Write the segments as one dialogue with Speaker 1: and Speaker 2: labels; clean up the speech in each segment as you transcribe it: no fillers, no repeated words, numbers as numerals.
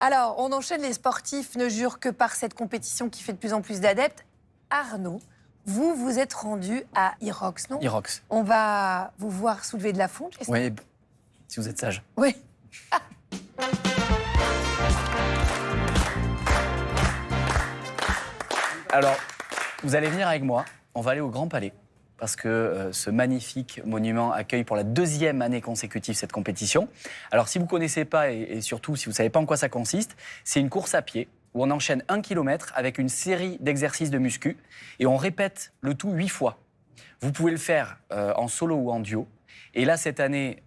Speaker 1: Alors, on enchaîne, les sportifs ne jurent que par cette compétition qui fait de plus en plus d'adeptes. Arnaud, vous vous êtes rendu à Irox, non?
Speaker 2: Irox.
Speaker 1: On va vous voir soulever de la fonte.
Speaker 2: Oui, si vous êtes sage.
Speaker 1: Oui.
Speaker 2: Alors, vous allez venir avec moi. On va aller au Grand Palais. Parce que ce magnifique monument accueille pour la 2e année consécutive cette compétition. Alors, si vous ne connaissez pas et surtout si vous ne savez pas en quoi ça consiste, c'est une course à pied où on enchaîne 1 kilomètre avec une série d'exercices de muscu et on répète le tout 8 fois. Vous pouvez le faire en solo ou en duo. Et là, cette année,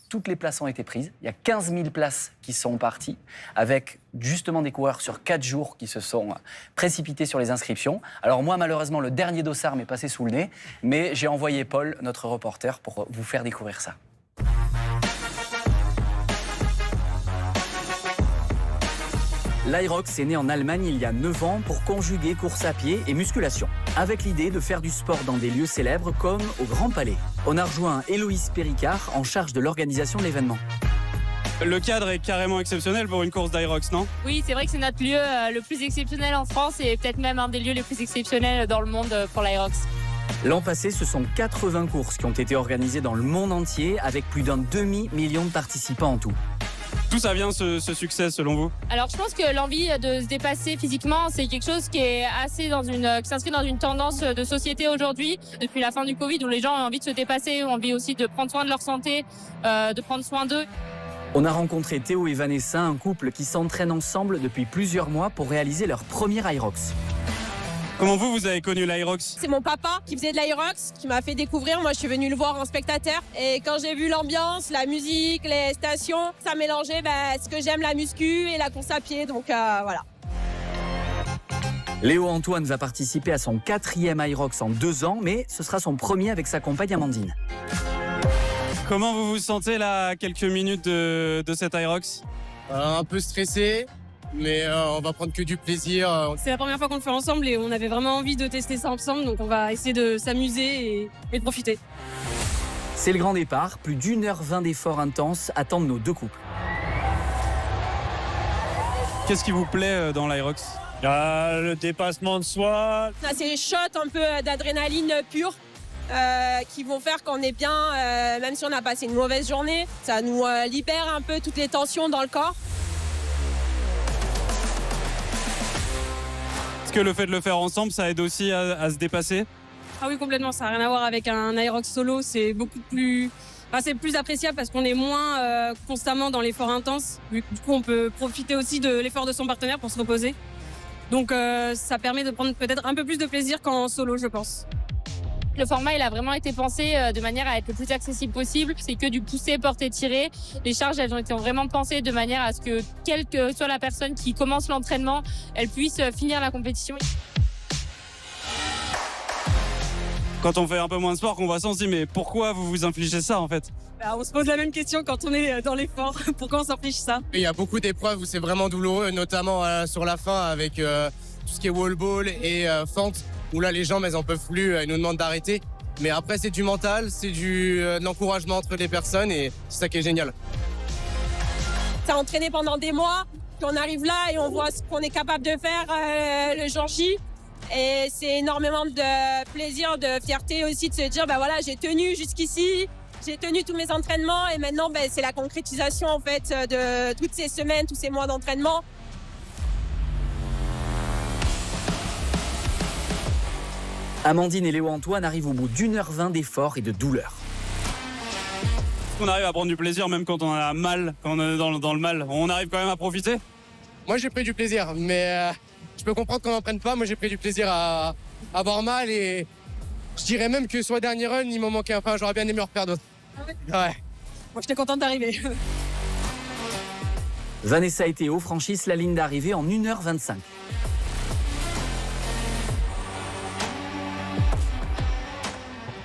Speaker 2: toutes les places ont été prises. Il y a 15 000 places qui sont parties, avec justement des coureurs sur 4 jours qui se sont précipités sur les inscriptions. Alors moi, malheureusement, le dernier dossard m'est passé sous le nez, mais j'ai envoyé Paul, notre reporter, pour vous faire découvrir ça. L'Irox est né en Allemagne il y a 9 ans pour conjuguer course à pied et musculation, avec l'idée de faire du sport dans des lieux célèbres comme au Grand Palais. On a rejoint Héloïse Péricard en charge de l'organisation de l'événement.
Speaker 3: Le cadre est carrément exceptionnel pour une course d'Irox, non?
Speaker 4: Oui, c'est vrai que c'est notre lieu le plus exceptionnel en France et peut-être même un des lieux les plus exceptionnels dans le monde pour l'Irox.
Speaker 2: L'an passé, ce sont 80 courses qui ont été organisées dans le monde entier avec plus d'un demi-million de participants en tout.
Speaker 3: D'où ça vient ce succès selon vous?
Speaker 4: Alors je pense que l'envie de se dépasser physiquement, c'est quelque chose qui est assez qui s'inscrit dans une tendance de société aujourd'hui, depuis la fin du Covid, où les gens ont envie de se dépasser, ont envie aussi de prendre soin de leur santé, de prendre soin d'eux.
Speaker 2: On a rencontré Théo et Vanessa, un couple qui s'entraîne ensemble depuis plusieurs mois pour réaliser leur premier Irox.
Speaker 3: Comment vous avez connu l'Irox?
Speaker 5: C'est mon papa qui faisait de l'Irox, qui m'a fait découvrir. Moi, je suis venue le voir en spectateur. Et quand j'ai vu l'ambiance, la musique, les stations, ça mélangeait ce que j'aime, la muscu et la course à pied. Donc voilà.
Speaker 2: Léo Antoine va participer à son 4e Irox en 2 ans, mais ce sera son premier avec sa compagne Amandine.
Speaker 3: Comment vous vous sentez là, à quelques minutes de cet Irox?
Speaker 6: Un peu stressé, mais on va prendre que du plaisir.
Speaker 5: C'est la première fois qu'on le fait ensemble et on avait vraiment envie de tester ça ensemble. Donc on va essayer de s'amuser et de profiter.
Speaker 2: C'est le grand départ. Plus d'1h20 d'efforts intenses attendent nos 2 couples.
Speaker 3: Qu'est-ce qui vous plaît dans l'Irox?
Speaker 6: Le dépassement de soi.
Speaker 5: On a ces shots un peu d'adrénaline pure qui vont faire qu'on est bien, même si on a passé une mauvaise journée. Ça nous libère un peu toutes les tensions dans le corps.
Speaker 3: Est-ce que le fait de le faire ensemble, ça aide aussi à se dépasser?
Speaker 5: Ah oui, complètement. Ça n'a rien à voir avec un Irox solo. C'est beaucoup plus... Enfin, c'est plus appréciable parce qu'on est moins constamment dans l'effort intense. Du coup, on peut profiter aussi de l'effort de son partenaire pour se reposer. Donc, ça permet de prendre peut-être un peu plus de plaisir qu'en solo, je pense.
Speaker 4: Le format, il a vraiment été pensé de manière à être le plus accessible possible. C'est que du pousser, porter, tirer. Les charges, elles ont été vraiment pensées de manière à ce que, quelle que soit la personne qui commence l'entraînement, elle puisse finir la compétition.
Speaker 3: Quand on fait un peu moins de sport, qu'on voit ça, on se dit mais pourquoi vous vous infligez ça en fait?
Speaker 5: On se pose la même question quand on est dans l'effort. Pourquoi on s'inflige ça?
Speaker 6: Il y a beaucoup d'épreuves où c'est vraiment douloureux, notamment sur la fin avec tout ce qui est wall ball et fente, où là les jambes elles en peuvent plus, elles nous demandent d'arrêter. Mais après c'est du mental, c'est de l'encouragement entre les personnes et c'est ça qui est génial.
Speaker 5: Ça a entraîné pendant des mois, puis on arrive là et on voit ce qu'on est capable de faire le jour J. Et c'est énormément de plaisir, de fierté aussi de se dire voilà, j'ai tenu jusqu'ici, j'ai tenu tous mes entraînements et maintenant c'est la concrétisation en fait de toutes ces semaines, tous ces mois d'entraînement.
Speaker 2: Amandine et Léo Antoine arrivent au bout d'1h20 d'efforts et de douleur.
Speaker 3: On arrive à prendre du plaisir même quand on a mal, quand on est dans le mal. On arrive quand même à profiter?
Speaker 6: Moi j'ai pris du plaisir, mais je peux comprendre qu'on n'en prenne pas. Moi j'ai pris du plaisir à avoir mal et je dirais même que sur le dernier run, il m'en manquait. Enfin, j'aurais bien aimé en refaire d'autres. Ouais.
Speaker 5: Moi j'étais contente d'arriver.
Speaker 2: Vanessa et Théo franchissent la ligne d'arrivée en 1h25.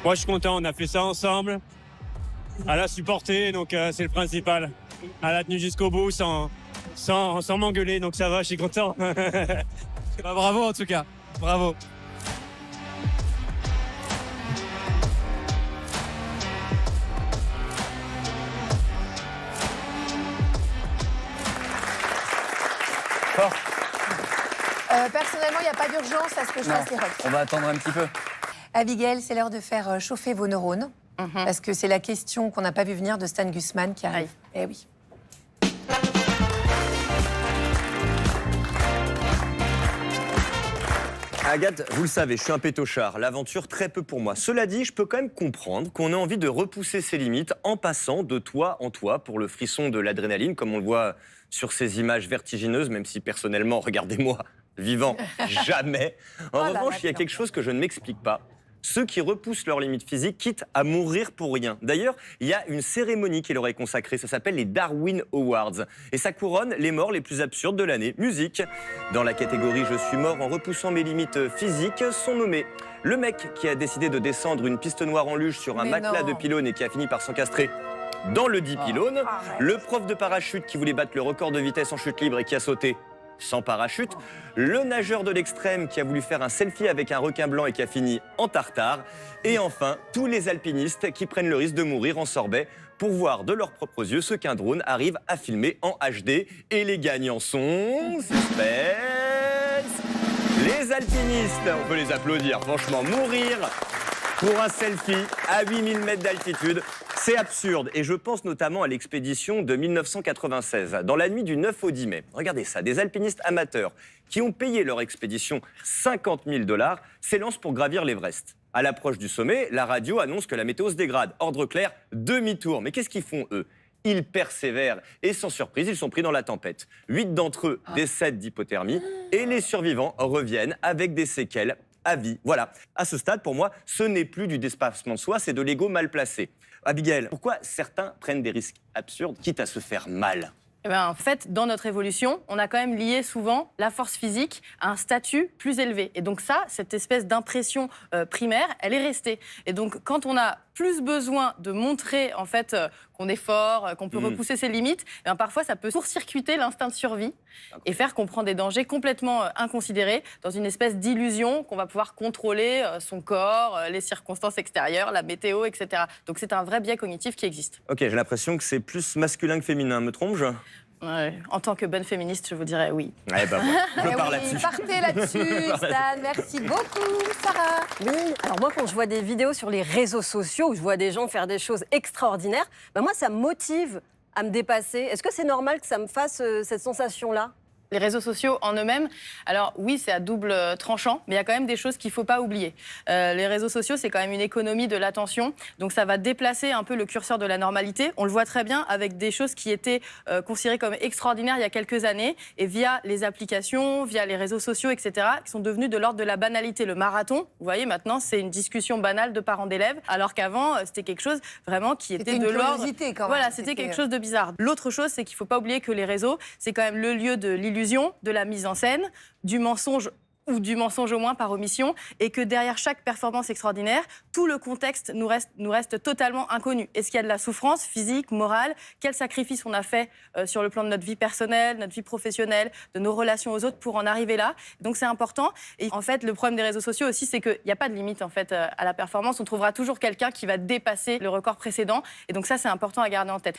Speaker 7: Moi, je suis content, on a fait ça ensemble. Elle a supporté, donc c'est le principal. Elle a tenu jusqu'au bout sans m'engueuler, donc ça va, je suis content.
Speaker 3: Bravo en tout cas, bravo.
Speaker 2: Fort.
Speaker 1: Personnellement, il n'y a pas d'urgence à ce que je
Speaker 2: Non,
Speaker 1: fasse l'Irox.
Speaker 2: on va attendre un petit peu.
Speaker 1: Abigail, c'est l'heure de faire chauffer vos neurones. Parce que c'est la question qu'on n'a pas vu venir de Stan Gusman qui arrive. Eh oui.
Speaker 8: Agathe, vous le savez, je suis un pétochard. L'aventure, très peu pour moi. Cela dit, je peux quand même comprendre qu'on ait envie de repousser ses limites en passant de toit en toit pour le frisson de l'adrénaline, comme on le voit sur ces images vertigineuses, même si personnellement, regardez-moi, vivant, jamais. En revanche, il y a quelque chose que je ne m'explique pas. Ceux qui repoussent leurs limites physiques, quitte à mourir pour rien. D'ailleurs, il y a une cérémonie qui leur est consacrée, ça s'appelle les Darwin Awards. Et ça couronne les morts les plus absurdes de l'année. Musique. Dans la catégorie « Je suis mort en repoussant mes limites physiques » sont nommés le mec qui a décidé de descendre une piste noire en luge sur un matelas de pylône et qui a fini par s'encastrer dans le dit pylône, le prof de parachute qui voulait battre le record de vitesse en chute libre et qui a sauté sans parachute, le nageur de l'extrême qui a voulu faire un selfie avec un requin blanc et qui a fini en tartare, et enfin tous les alpinistes qui prennent le risque de mourir en sorbet pour voir de leurs propres yeux ce qu'un drone arrive à filmer en HD. Et les gagnants sont... suspense, les alpinistes. On peut les applaudir, franchement, mourir pour un selfie à 8000 mètres d'altitude. C'est absurde, et je pense notamment à l'expédition de 1996, dans la nuit du 9 au 10 mai. Regardez ça, des alpinistes amateurs qui ont payé leur expédition 50 000 $ s'élancent pour gravir l'Everest. À l'approche du sommet, la radio annonce que la météo se dégrade. Ordre clair, demi-tour. Mais qu'est-ce qu'ils font, eux ? Ils persévèrent, et sans surprise, ils sont pris dans la tempête. 8 d'entre eux décèdent d'hypothermie, et les survivants reviennent avec des séquelles à vie. Voilà. À ce stade, pour moi, ce n'est plus du dépassement de soi, c'est de l'ego mal placé. Abigail, pourquoi certains prennent des risques absurdes, quitte à se faire mal ?
Speaker 9: Eh ben, en fait, dans notre évolution, on a quand même lié souvent la force physique à un statut plus élevé. Et donc ça, cette espèce d'impression primaire, elle est restée. Et donc, quand on a plus besoin de montrer en fait qu'on est fort, qu'on peut repousser ses limites, eh ben, parfois ça peut court-circuiter l'instinct de survie et faire qu'on prend des dangers complètement inconsidérés dans une espèce d'illusion qu'on va pouvoir contrôler son corps, les circonstances extérieures, la météo, etc. Donc c'est un vrai biais cognitif qui existe.
Speaker 8: Ok, j'ai l'impression que c'est plus masculin que féminin, me trompe-je ?
Speaker 9: En tant que bonne féministe, je vous dirais oui.
Speaker 8: Eh ben voilà, je pars là-dessus.
Speaker 1: Partez là-dessus, Stan. Merci beaucoup, Sarah.
Speaker 10: Oui, alors moi, quand je vois des vidéos sur les réseaux sociaux où je vois des gens faire des choses extraordinaires, ben moi, ça me motive à me dépasser. Est-ce que c'est normal que ça me fasse cette sensation-là ?
Speaker 9: Les réseaux sociaux en eux-mêmes, alors oui, c'est à double tranchant, mais il y a quand même des choses qu'il ne faut pas oublier. Les réseaux sociaux, c'est quand même une économie de l'attention, donc ça va déplacer un peu le curseur de la normalité. On le voit très bien avec des choses qui étaient considérées comme extraordinaires il y a quelques années, et via les applications, via les réseaux sociaux, etc., qui sont devenus de l'ordre de la banalité. Le marathon, vous voyez, maintenant, c'est une discussion banale de parents d'élèves, alors qu'avant, c'était quelque chose vraiment qui était de l'ordre... Voilà, c'était quelque chose de bizarre. L'autre chose, c'est qu'il ne faut pas oublier que les réseaux, c'est quand même le lieu de l'illusion, de la mise en scène, du mensonge ou du mensonge au moins par omission, et que derrière chaque performance extraordinaire, tout le contexte nous reste totalement inconnu. Est-ce qu'il y a de la souffrance physique, morale ? Quel sacrifice on a fait sur le plan de notre vie personnelle, notre vie professionnelle, de nos relations aux autres pour en arriver là ? Donc c'est important. Et en fait, le problème des réseaux sociaux aussi, c'est qu'il n'y a pas de limite en fait, à la performance. On trouvera toujours quelqu'un qui va dépasser le record précédent. Et donc ça, c'est important à garder en tête.